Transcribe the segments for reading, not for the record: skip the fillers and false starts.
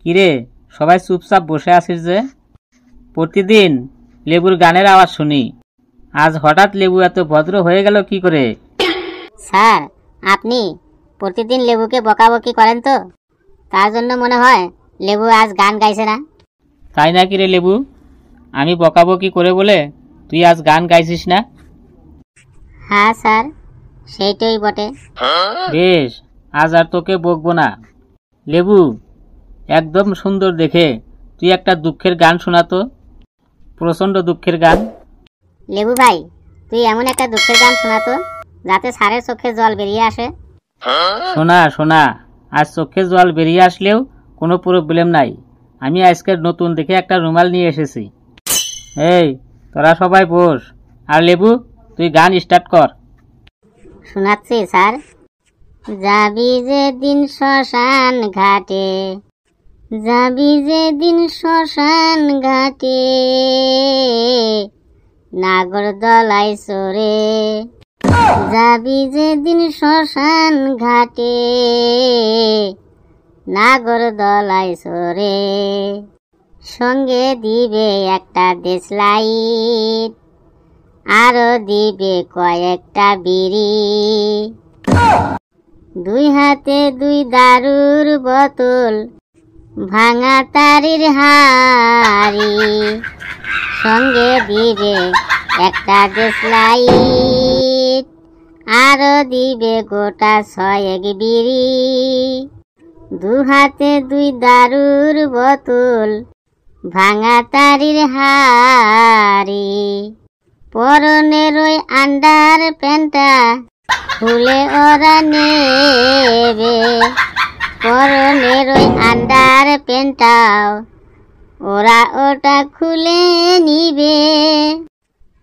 কিরে, সবাই চুপচাপ বসে আছিস যে? প্রতিদিন লেবুর গানের আওয়াজ শুনি, আজ হঠাৎ লেবু এত ভদ্র হয়ে গেল কি করে? স্যার, আপনি প্রতিদিন লেবুকে বকাবকি করেন তো, তার জন্য মনে হয় লেবু আজ গান গাইছে না। তাই নাকি রে লেবু? আমি বকাবকি করে বলে তুই আজ গান গাইছিস না? হ্যাঁ স্যার, সেইটাই বটে। বেশ, আজ আর তোকে বকবো না। লেবু, একদম সুন্দর দেখে তুই একটা দুঃখের গান শোনাতো, প্রচণ্ড দুঃখের গান। লেবু ভাই, তুই এমন একটা দুঃখের গান শোনাতো যাতে স্যারের চোখে জল বেরিয়ে আসে। শোনা শোনা, আজ চোখে জল বেরিয়ে আসলেও কোনো প্রবলেম নাই। আমি আজকের নতুন দেখে একটা রুমাল নিয়ে এসেছি। এই, তোরা সবাই বস, আর লেবু তুই গান স্টার্ট কর। শোনাচ্ছি স্যার। যাবি যেদিন শ্মশান ঘাটে, যাবি যেদিন শ্মশান ঘাটে, নাগরদোলায় চড়ে, যাবি যেদিন শ্মশান ঘাটে, নাগরদোলায় চড়ে, সঙ্গে দিবে একটা দেশলাইট, আরো দিবে কয়েকটা বিড়ি, দুই হাতে দুই দারুর বোতল, ভাঙা তারির হাড়ি, সঙ্গে দিবে একটা দেশলাইট, আরো দিবে গোটা 6 বিড়ি, দু হাতে দুই দারুর বোতল, ভাঙা তারির হাড়ি, পরনের ওই আন্ডার প্যান্টটা খুলে ওরা নেবে, পরনের ওই আন্ডার প্যান্টটাও ওরা ওটা খুলে নিবে,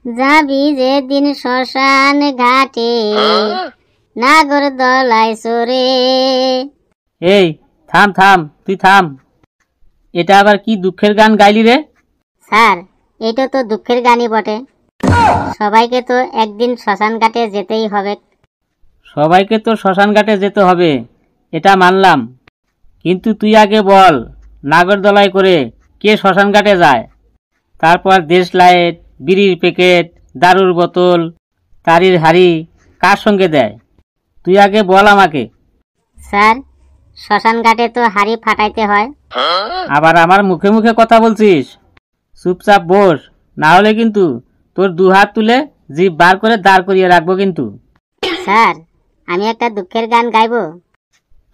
যাবি যেদিন শ্মশান ঘাটে, নাগরদোলায় চড়ে। এই থাম থাম, তুই থাম। এটা আবার কি দুঃখের গান গাইলি রে? স্যার, এটা তো দুঃখের গানই বটে। সবাইকে তো একদিন শ্মশান ঘাটে যেতেই হবে। সবাইকে তো শ্মশান ঘাটে যেতে হবে, এটা মানলাম, কিন্তু তুই আগে বল, নাগরদোলায় করে কে শ্মশান ঘাটে যায়? তারপর দেশ লাইট, বিড়ির প্যাকেট, দারুর বোতল, তারির হাড়ি কার সঙ্গে দেয়? তুই আগে বল আমাকে। স্যার, শ্মশান ঘাটে তো হাড়ি ফাটাইতে হয়। আবার আমার মুখে মুখে কথা বলছিস? চুপচাপ বস, না হলে কিন্তু তোর 2 হাত তুলে জিভ বার করে দাঁড় করিয়ে রাখবো কিন্তু। স্যার, আমি একটা দুঃখের গান গাইবো।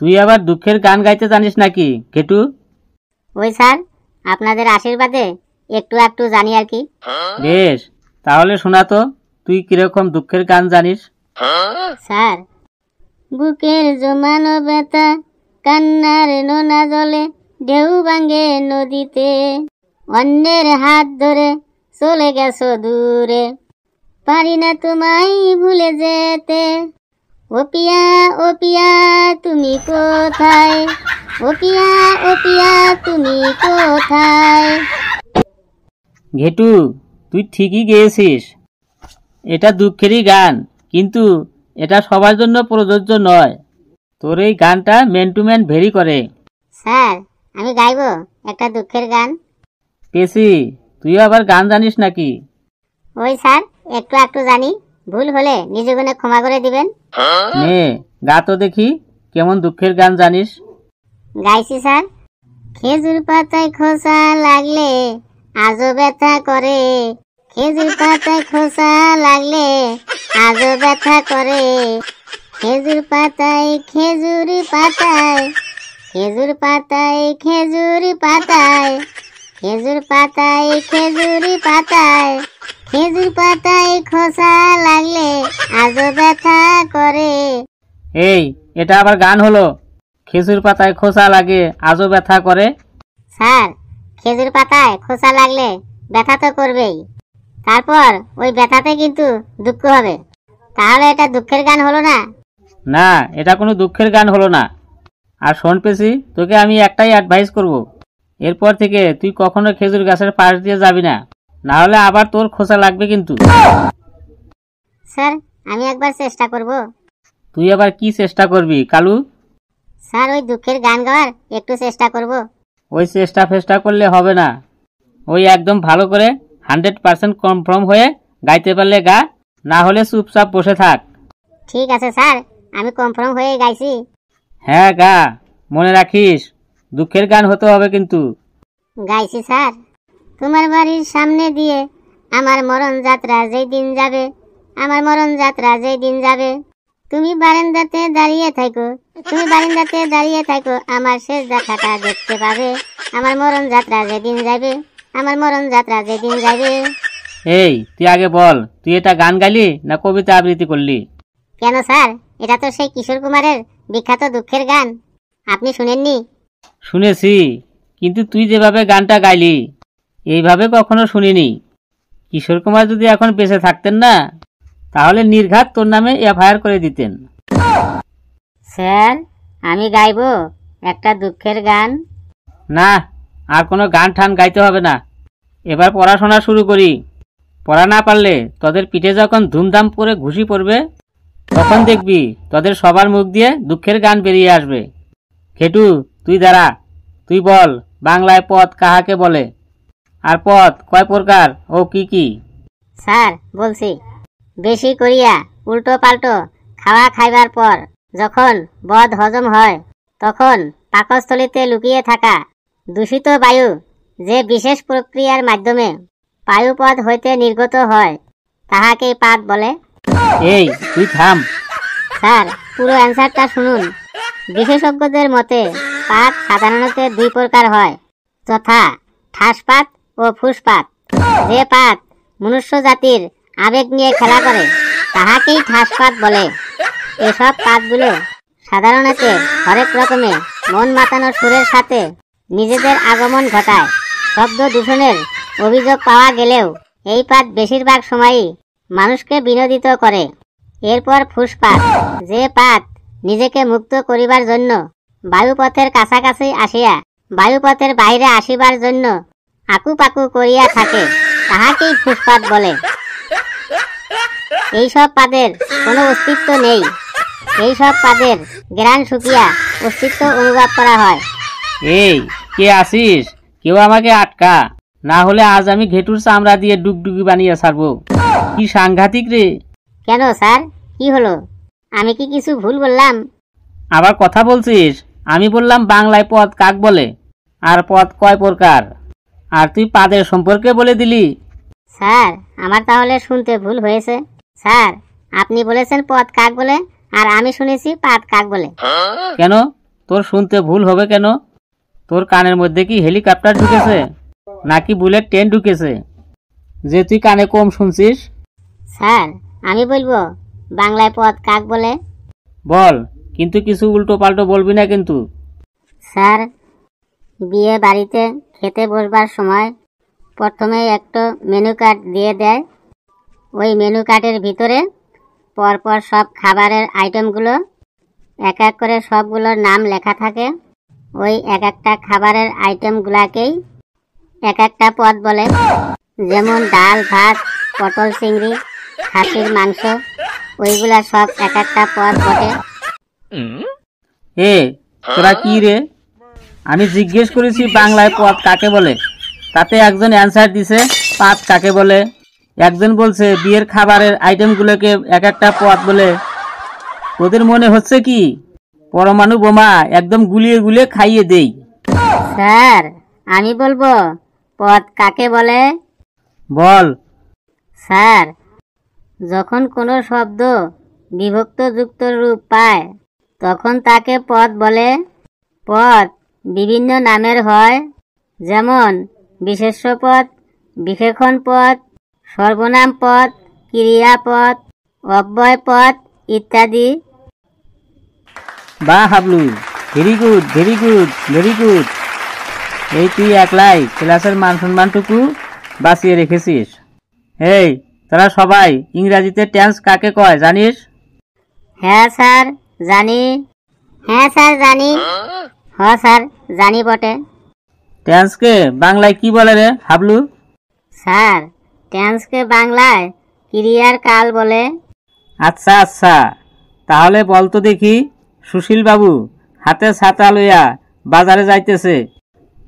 তুই আবার দুঃখের গান গাইতে জানিস নাকি ঘেটু? ওই স্যার, আপনাদের আশীর্বাদে একটু একটু জানি আর কি। বেশ, তাহলে শোনা তো, তুই কিরকম দুঃখের গান জানিস? স্যার, বুকের জমানো ব্যথা, কান্নার নোনা জলে, ঢেউ ভাঙে নদীতে, অন্যের হাত ধরে চলে গেছো দূরে, পারি না তোমায় ভুলে যেতে, ও পিয়া ও পিয়া তুমি কোথায়, ও পিয়া ও পিয়া তুমি কোথায়। ঘেটু, তুই ঠিকই গেয়েছিস, এটা দুঃখেরই গান, কিন্তু এটা সবার জন্য প্রযোজ্য নয়। তোর এই গানটা ম্যান টু ম্যান ভেরি করে। স্যার, আমি গাইবো একটা দুঃখের গান। পেছি, তুই আবার গান জানিস নাকি? ওই স্যার, একটু একটু জানি, ভুল হলে নিজে গুণে ক্ষমা করে দিবেন। নে গা তো দেখি, কেমন দুঃখের গান জানিস। গাইছি স্যার। খেজুর পাতায় খোসা লাগলে আজও ব্যথা করে, খেজুর পাতায় খোসা লাগলে আজও ব্যথা করে, খেজুর পাতায় খেজুর পাতায়, খেজুর পাতায় খেজুর পাতায়, খেজুর পাতায় খেজুর পাতায়, খেজুর পাতায় খোসা লাগলে আজও ব্যথা করে। এই, এটা আবার গান হলো? খেজুর পাতায় খোসা লাগে আজও ব্যথা করে? স্যার, খেজুর পাতায় খোসা লাগলে ব্যথা তো করবেই, তারপর ওই ব্যথাতে কিন্তু দুঃখ হবে, তাহলে এটা দুঃখের গান হলো না? না, এটা কোনো দুঃখের গান হলো না। আর শোন পেছি, তোকে আমি একটাই অ্যাডভাইস করব, এরপর থেকে তুই কখনো খেজুর গাছের পাশ দিয়ে যাবি না, না হলে আবার তোর খোসা লাগবে কিন্তু। স্যার, আমি একবার চেষ্টা করব। তুই আবার কি চেষ্টা করবি কালু? স্যার, ওই দুঃখের গান গাওয়ার একটু চেষ্টা করব। ওই চেষ্টা ফেষ্টা করলে হবে না। ওই একদম ভালো করে 100% কনফার্ম হয়ে গাইতে পারলে গা, না হলে চুপচাপ বসে থাক। ঠিক আছে স্যার, আমি কনফার্ম হয়ে গাইছি। হ্যাঁ গা, মনে রাখিস দুঃখের গান হতে হবে কিন্তু। গাইছি স্যার। তোমার বাড়ির সামনে দিয়ে আমার মরণ যাত্রা যেই দিন যাবে, আমার মরণ যাত্রা যেই দিন যাবে, তুমি বারান্দাতে দাঁড়িয়ে থাকো, তুমি বারান্দাতে দাঁড়িয়ে থাকো, আমার শেষ দেখাটা দেখতে পাবে, আমার মরণ যাত্রা যেদিন যাবে, আমার মরণ যাত্রা যেদিন যাবে। এই তুই আগে বল, তুই এটা গান গাইলি না কবিতা আবৃত্তি করলি? কেন স্যার, এটা তো সেই কিশোর কুমারের বিখ্যাত দুঃখের গান, আপনি শুনেননি? শুনেছি, কিন্তু তুই যেভাবে গানটা গাইলি এইভাবে কখনো শুনিনি। কিশোর কুমার যদি এখন বেঁচে থাকতেন না, তাহলে নির্ঘাত তোর নামে এফআইআর করে দিতেন। স্যার, আমি গাইবো একটা দুঃখের গান। না, আর কোনো গান ঠান গাইতে হবে না, এবার পড়াশোনা শুরু করি। পড়া না পারলে তোদের পিঠে যখন ধুমধাম করে ঘুষি পড়বে, তখন দেখবি তোদের সবার মুখ দিয়ে দুঃখের গান বেরিয়ে আসবে। খেটু, তুই দাঁড়া, তুই বল বাংলায় পদ কাহাকে বলে, আর পদ কয় প্রকার ও কি কি? স্যার বলছি, বেশি করিয়া উল্টো পাল্টো খাওয়া খাইবার পর যখন বদ হজম হয়, তখন পাকস্থলীতে লুকিয়ে থাকা দূষিত বায়ু যে বিশেষ প্রক্রিয়ার মাধ্যমে বায়ুপথ হইতে নির্গত হয়, তাহাকেই পাদ বলে। এই তুই থাম। স্যার, পুরো অ্যান্সারটা শুনুন। বিশেষজ্ঞদের মতে পাত সাধারণত দুই প্রকার হয়, যথা ঠাসপাত ও ফুসপাত। যে পাত মনুষ্য জাতির আবেগ নিয়ে খেলা করে, তাহাকেই ঠাসপাত বলে। এসব পাতগুলো সাধারণত হরেক রকমে মন মাতানোর সুরের সাথে নিজেদের আগমন ঘটায়। শব্দ দূষণের অভিযোগ পাওয়া গেলেও এই পাত বেশিরভাগ সময়ই মানুষকে বিনোদিত করে। এরপর ফুসপাত, যে পাত নিজেকে মুক্ত করিবার জন্য বায়ুপথের কাছাকাছি আসিয়া বায়ুপথের বাইরে আসিবার জন্য আকুপাকু করিয়া থাকে, তাহাকেই ফুসপাত বলে। এইসব পাদের কোনো অস্তিত্ব নেই, এইসব পাদের গ্রান শুকিয়া অস্তিত্ব অনুভব করা হয়। এই কে আসিস? কেউ আমাকে আটকা, না হলে আজ আমি ঘেটুর চামড়া দিয়ে ডুগডুগি বানিয়ে ছাড়বো। কি সাংঘাতিক রে! কেন স্যার, কি হলো? আমি কি কিছু ভুল বললাম? আবার কথা বলছিস? আমি বললাম বাংলায় পদ কাক বলে, আর পদ কয় প্রকার, আর তুই পাদের সম্পর্কে বলে দিলি। স্যার, আমার তাহলে শুনতে ভুল হয়েছে। স্যার, আপনি বলেছেন পদ কাক বলে, আর আমি শুনেছি পাদ কাক বলে। কেন তোর শুনতে ভুল হবে কেন? তোর কানের মধ্যে কি হেলিকপ্টার ঢুকেছে নাকি বুলেট ট্রেন ঢুকেছে যে তুই কানে কম শুনছিস? স্যার, আমি বলবো বাংলায় পদ কাক বলে। বল, কিন্তু কিছু উল্টো পাল্টো বলবি না কিন্তু। স্যার, বিয়ে বাড়িতে খেতে বসবার সময় প্রথমে একটা মেনু কার্ড দিয়ে দেয়। ওই মেনু কার্ডের ভিতরে পরপর সব খাবারের আইটেমগুলো এক এক করে সবগুলোর নাম লেখা থাকে। ওই এক একটা খাবারের আইটেমগুলাকেই এক একটা পদ বলে। যেমন ডাল ভাত, পটল চিংড়ি, খাসির মাংস, ওইগুলা সব এক একটা পদ বটে। এ তোরা কি রে? আমি জিজ্ঞেস করেছি বাংলায় পদ কাকে বলে, তাতে একজন অ্যান্সার দিছে পাত কাকে বলে, একজন বলছে বিয়ের খাবারের আইটেমগুলোকে এক একটা পদ বলে। তোদের মনে হচ্ছে কি পরমাণু বোমা একদম গুলিয়ে গুলিয়ে খাইয়ে দেই? স্যার, আমি বলবো পদ কাকে বলে। বল। স্যার, যখন কোনো শব্দ বিভক্ত যুক্ত রূপ পায়, তখন তাকে পদ বলে। পদ বিভিন্ন নামের হয়, যেমন বিশেষ্য পদ, বিশেষণ পদ, সর্বনাম পদ, ক্রিয়াপদ, অব্যয় পদ ইত্যাদি। বাহ Hablu, very good very good very good. এই তুই একলাই ক্লাসের মান সম্মানটুকু বাঁচিয়ে রেখেছিস। এই তোরা সবাই ইংরাজিতে টেন্স কাকে কয় জানিস? হ্যাঁ স্যার জানি। হ্যাঁ স্যার জানি। হ্যাঁ স্যার জানি বটে। টেন্সকে বাংলায় কি বলে রে হাবলু? স্যার, টেন্সকে বাংলায় ক্রিয়ার কাল বলে। আচ্ছা আচ্ছা, তাহলে বলতো দেখি, সুশীল বাবু হাতে ছাতা লইয়া বাজারে যাইতেছে,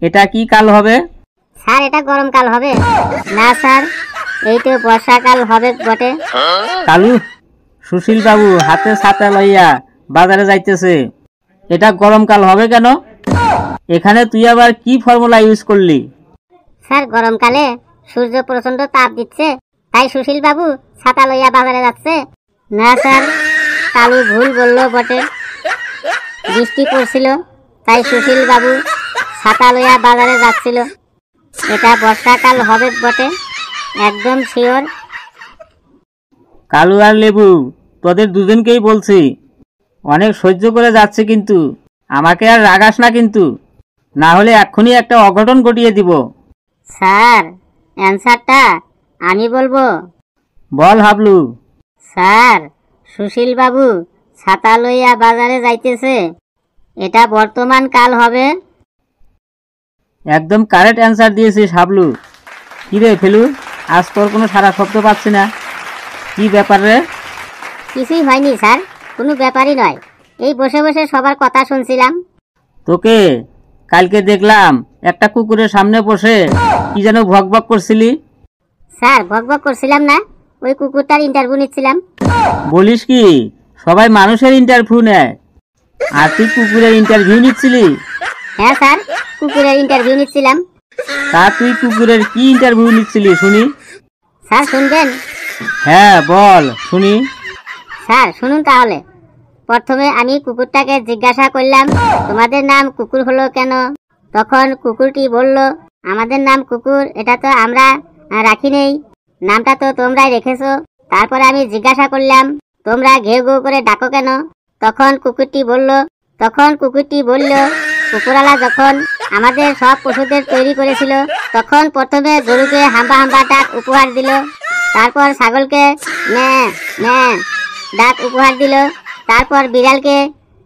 এটা কি কাল হবে? স্যার এটা গরমকাল হবে না স্যার, এই তো বর্ষাকাল হবে বটে। কালু, সুশীল বাবু হাতে ছাতা লইয়া বাজারে যাইতেছে, এটা গরমকাল হবে কেন? এখানে তুই আবার কি ফর্মুলা ইউজ করলি? স্যার গরমকালে সূর্য প্রচন্ড তাপ দিচ্ছে, তাই সুশীল বাবু ছাতা লইয়া বাজারে যাচ্ছে। না স্যার, কালু ভুল বললো বটে, বৃষ্টি পড়ছিল তাই সুশীল বাবু ছাতা লইয়া বাজারে যাচ্ছিল। এটা বর্ষাকাল হবে বটে, একদম শিওর। কালু আর লেবু, তোদের দুজনকেই বলছি, অনেক সহ্য করে যাচ্ছে, কিন্তু আমাকে আর রাগাস না কিন্তু, না হলে এক্ষুনি একটা অঘটন ঘটিয়ে দিব। স্যার অ্যান্সারটা আমি বলবো। বল হাবলু। স্যার সুশীল বাবু ছাতা লইয়া বাজারে যাইতেছে, এটা বর্তমান কাল হবে। একদম কারেক্ট অ্যান্সার দিয়েছিস হাবলু। কি রে ফেলু, আজ তোর কোনো সারা শব্দ পাচ্ছি না, কি ব্যাপার রে? কিছুই হয়নি স্যার, কোনো ব্যাপারই নয়, এই বসে বসে সবার কথা শুনছিলাম। তোকে কালকে দেখলাম একটা কুকুরের সামনে বসে কি যেন ভক ভক করছিলি। স্যার ভকভক করছিলাম না, ওই কুকুরটার ইন্টারভিউ নিচ্ছিলাম। বলিস কি, সবাই মানুষের ইন্টারভিউ নেয় আর তুই কুকুরের ইন্টারভিউ নিচ্ছিলি? হ্যাঁ স্যার, কুকুরের ইন্টারভিউ নিচ্ছিলাম। তা তুই কুকুরের কি ইন্টারভিউ নিচ্ছিলি শুনি? স্যার শুনবেন? হ্যাঁ বল শুনি। স্যার শুনুন তাহলে। প্রথমে আমি কুকুরটাকে জিজ্ঞাসা করলাম, তোমাদের নাম কুকুর হলো কেন? তখন কুকুরটি বলল, আমাদের নাম কুকুর এটা তো আমরা রাখি নেই, নামটা তো তোমরাই রেখেছো। তারপরে আমি জিজ্ঞাসা করলাম, তোমরা ঘেউ ঘেউ করে ডাকো কেন? তখন কুকুরটি বলল, কুকুরওয়ালা যখন আমাদের সব পশুদের তৈরি করেছিল, তখন প্রথমে গরুকে হাম্বা হাম্বা ডাক উপহার দিল, তারপর ছাগলকে ম্যাঁ ম্যাঁ ডাক উপহার দিল, তারপর বিড়ালকে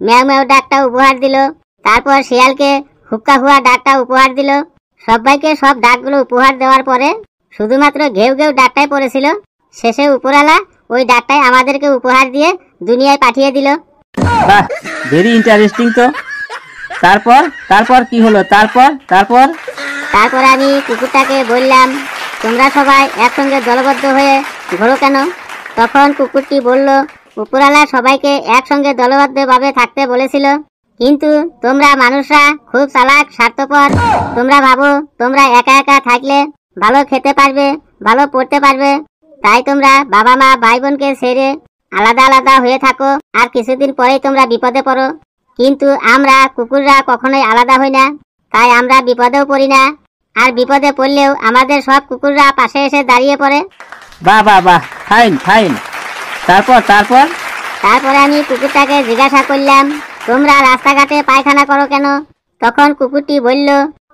ম্যাও ম্যাও ডাকটা উপহার দিল, তারপর শিয়ালকে হুক্কা হুয়া ডাকটা উপহার দিল। সবাইকে সব ডাকগুলো উপহার দেওয়ার পরে শুধুমাত্র ঘেউ ঘেউ ডাকটাই পড়েছিল। শেষে উপরওয়ালা ওই ডাকটাই আমাদেরকে উপহার দিয়ে দুনিয়ায় পাঠিয়ে দিল। বাহ, ভেরি ইন্টারেস্টিং তো। তারপর তারপর কি হলো? তারপর আমি কুকুরটাকে বললাম, তোমরা সবাই একসঙ্গে দলবদ্ধ হয়ে ঘোরো কেন? তখন কুকুরটি বলল, উপরওয়ালা সবাইকে একসঙ্গে দলবদ্ধভাবে থাকতে বলেছিল, কিন্তু তোমরা মানুষরা খুব চালাক স্বার্থপর, তোমরা ভাবো তোমরা একা একা থাকলে ভালো খেতে পারবে, ভালো পড়তে পারবে, তাই তোমরা বাবা মা ভাই বোনকে ছেড়ে আলাদা আলাদা হয়ে থাকো, আর কিছুদিন পরেই তোমরা বিপদে পড়ো। কিন্তু আমরা কুকুররা কখনোই আলাদা হই না, তাই আমরা বিপদেও পড়ি না, আর বিপদে পড়লেও আমাদের সব কুকুররা পাশে এসে দাঁড়িয়ে পড়ে। বাহ বাহ বাহ, ফাইন ফাইন। তারপরে আমি কুকুরটাকে জিজ্ঞাসা করলাম, তোমরা রাস্তাঘাটে পায়খানা করো কেন? তখন কুকুরটি বলল,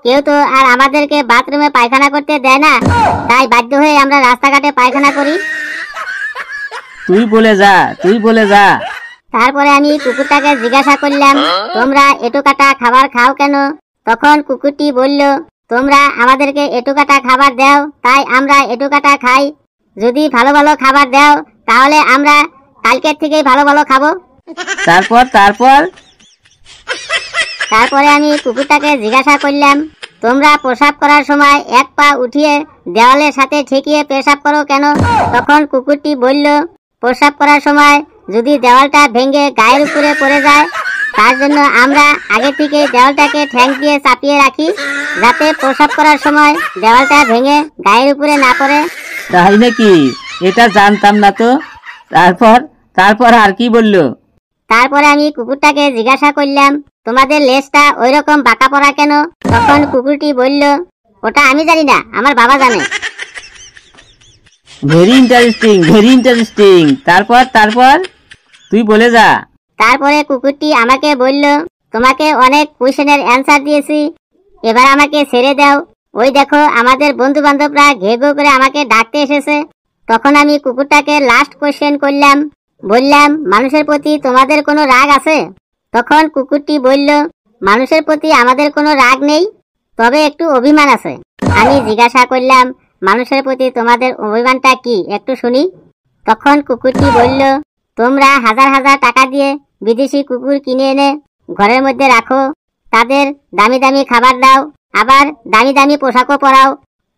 কেউ তো আর আমাদেরকে বাথরুমে পায়খানা করতে দেয় না, তাই বাধ্য হয়ে আমরা রাস্তাঘাটে পায়খানা করি। তুই বলে যা। তারপরে আমি কুকুরটাকে জিজ্ঞাসা করলাম, তোমরা এঁটো কাটা খাবার খাও কেন? তখন কুকুরটি বলল, তোমরা আমাদেরকে এঁটো কাটা খাবার দাও, তাই আমরা এঁটো কাটা খাই। যদি ভালো ভালো খাবার দাও তাহলে আমরা কালকের থেকেই ভালো ভালো খাবো। তারপরে আমি কুকুরটাকে জিজ্ঞাসা করলাম, তোমরা প্রসাব করার সময় এক পা উঠিয়ে দেওয়ালের সাথে ঠেকিয়ে পেশাব করো কেন? তখন কুকুরটি বলল, প্রসাব করার সময় যদি দেওয়ালটা ভেঙে গায়ের উপরে পড়ে যায়, তার জন্য আমরা আগে থেকে দেওয়ালটাকে ঠ্যাং দিয়ে চাপিয়ে রাখি, যাতে প্রসাব করার সময় দেওয়ালটা ভেঙে গায়ের উপরে না পড়ে। তাই নাকি? এটা জানতাম না তো। তারপর আর কি বললো? তারপরে আমি কুকুরটাকে জিজ্ঞাসা করলাম, তোমাদের লেজটা ওই রকম বাঁকা পড়া কেন? তখন কুকুরটি বলল, ওটা আমি জানি না, আমার বাবা জানে। Very interesting. তারপর তুই বলে যা। তারপরে কুকুরটি আমাকে বলল, তোমাকে অনেক কোয়েশ্চেনের অ্যান্সার দিয়েছি, এবার আমাকে ছেড়ে দাও। ওই দেখো আমাদের বন্ধু বান্ধবরা ঘেউ ঘেউ করে আমাকে ডাকতে এসেছে। তখন আমি কুকুরটাকে লাস্ট কোয়েশ্চেন করলাম, বললাম, মানুষের প্রতি তোমাদের কোনো রাগ আছে? তখন কুকুরটি বলল, মানুষের প্রতি আমাদের কোনো রাগ নেই, তবে একটু অভিমান আছে। আমি জিজ্ঞাসা করলাম, মানুষের প্রতি তোমাদের অভিমানটা কি, একটু শুনি। তখন কুকুরটি বলল, তোমরা হাজার হাজার টাকা দিয়ে বিদেশি কুকুর কিনে এনে ঘরের মধ্যে রাখো, তাদের দামি দামি খাবার দাও, আবার দামি দামি পোশাকও পরাও,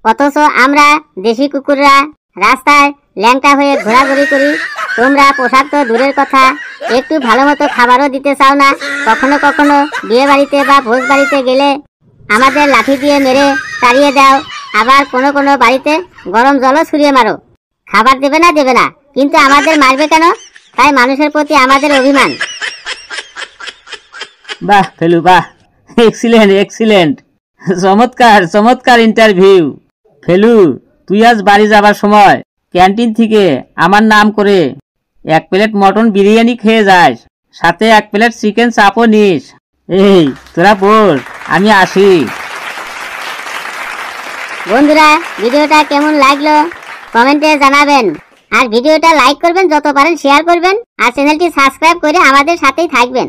অথচ আমরা দেশি কুকুররা রাস্তায় ল্যাংটা হয়ে ঘোরাঘুরি করি। তোমরা পোশাক তো দূরের কথা, একটু ভালো মতো খাবারও দিতে চাও না। কখনো কখনো বিয়ে বাড়িতে বা ভোজ বাড়িতে গেলে আমাদের লাঠি দিয়ে মেরে তাড়িয়ে দাও, আবার কোনো কোনো বাড়িতে গরম জলও ছুঁড়িয়ে মারো। খাবার দেবে না, কিন্তু আমাদের মারবে কেন? তাই মানুষের প্রতি আমাদের অভিমান। বাহ ফেলু, বাহ, এক্সিলেন্ট, চমৎকার ইন্টারভিউ। ফেলু, তুই আজ বাড়ি যাবার সময় ক্যান্টিন থেকে আমার নাম করে 1 প্লেট মটন বিরিয়ানি খেয়ে যাস, সাথে 1 প্লেট চিকেন চাপও নিস। এই তোরা বস, আমি আসি। বন্ধুরা, ভিডিওটা কেমন লাগলো কমেন্টে জানাবেন, আর ভিডিওটা লাইক করবেন, যত পারেন শেয়ার করবেন, আর চ্যানেলটি সাবস্ক্রাইব করে আমাদের সাথেই থাকবেন।